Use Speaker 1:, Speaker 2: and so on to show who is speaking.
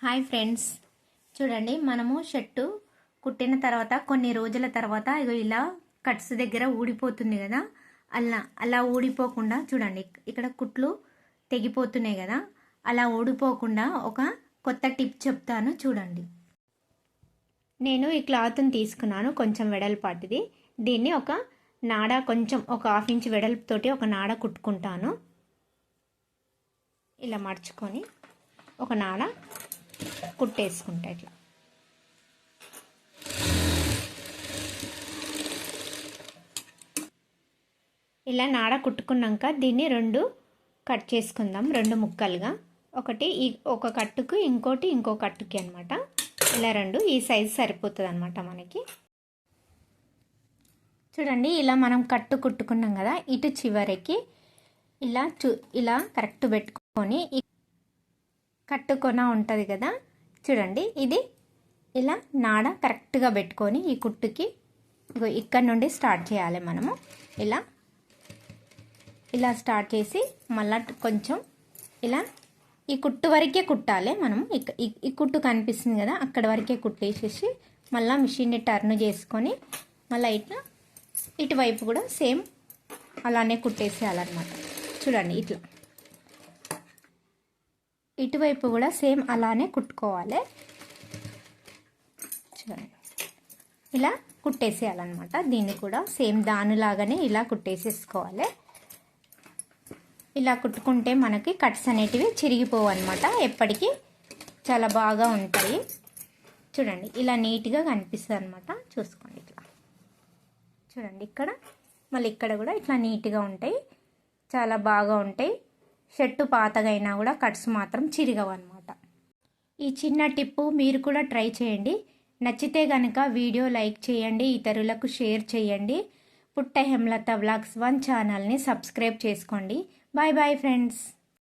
Speaker 1: Hi friends, చూడండి మనము shirt కుట్టిన తర్వాత కొన్ని రోజుల తర్వాత ఇగో ఇలా కట్స్ దగ్గర ఊడిపోతుంది కదా. అలా ఊడిపోకుండా చూడండి, ఇక్కడ కుట్లు తెగిపోతున్నాయి కదా. అలా ఊడిపోకుండా ఒక కొత్త టిప్ చెప్తాను చూడండి. నేను ఈ క్లాత్ని తీసుకున్నాను, కొంచెం వెడల్పాటిది. దీన్ని ఒక నాడ, కొంచెం ఒక 1/2 ఇంచ్ వెడల్పుతోటి ఒక నాడ కుట్టుకుంటాను. ఇలా మడుచుకొని ఒక నాడ కుట్టేసుకుంటా. ఇట్లా ఇలా నాడ కుట్టుకున్నాక దీన్ని 2 కట్ చేసుకుందాం, 2 ముక్కలుగా. ఒకటి ఒక కట్టుకు, ఇంకో కట్టుకి అనమాట. ఇలా 2 ఈ సైజు సరిపోతుంది అనమాట మనకి. చూడండి, ఇలా మనం కట్టు కుట్టుకున్నాం కదా, ఇటు చివరికి ఇలా కరెక్ట్ పెట్టుకొని కట్టుకొన ఉంటుంది కదా. చూడండి, ఇది ఇలా నాడ కరెక్ట్గా పెట్టుకొని ఈ కుట్టుకి ఇక్కడ నుండి స్టార్ట్ చేయాలి మనము. ఇలా స్టార్ట్ చేసి మళ్ళీ కొంచెం ఇలా ఈ కుట్టు వరకే కుట్టాలి మనము. ఈ కుట్టు కనిపిస్తుంది కదా, అక్కడ వరకే కుట్టేసేసి మళ్ళీ మిషన్ని టర్న్ చేసుకొని మళ్ళీ ఇటువైపు కూడా సేమ్ అలానే కుట్టేసేయాలన్నమాట. చూడండి, ఇటువైపు కూడా సేమ్ అలానే కుట్టుకోవాలి. చూడండి, ఇలా కుట్టేసేయాలన్నమాట. దీన్ని కూడా సేమ్ దానిలాగానే ఇలా కుట్టేసేసుకోవాలి. ఇలా కుట్టుకుంటే మనకి కట్స్ అనేటివి చిరిగిపోవు అనమాట, ఎప్పటికీ చాలా బాగా ఉంటాయి. చూడండి, ఇలా నీట్గా కనిపిస్తుంది అనమాట. చూసుకోండి, ఇట్లా చూడండి, ఇక్కడ మళ్ళీ ఇక్కడ కూడా ఇట్లా నీట్గా ఉంటాయి, చాలా బాగా ఉంటాయి. షర్టు పాతగా అయినా కూడా కట్స్ మాత్రం చిరిగవు అనమాట. ఈ చిన్న టిప్పు మీరు కూడా ట్రై చేయండి. నచ్చితే కనుక వీడియో లైక్ చేయండి, ఇతరులకు షేర్ చేయండి. పుట్ట హేమలత వ్లాగ్స్ 1 ఛానల్ని సబ్స్క్రైబ్ చేసుకోండి. Bye bye friends.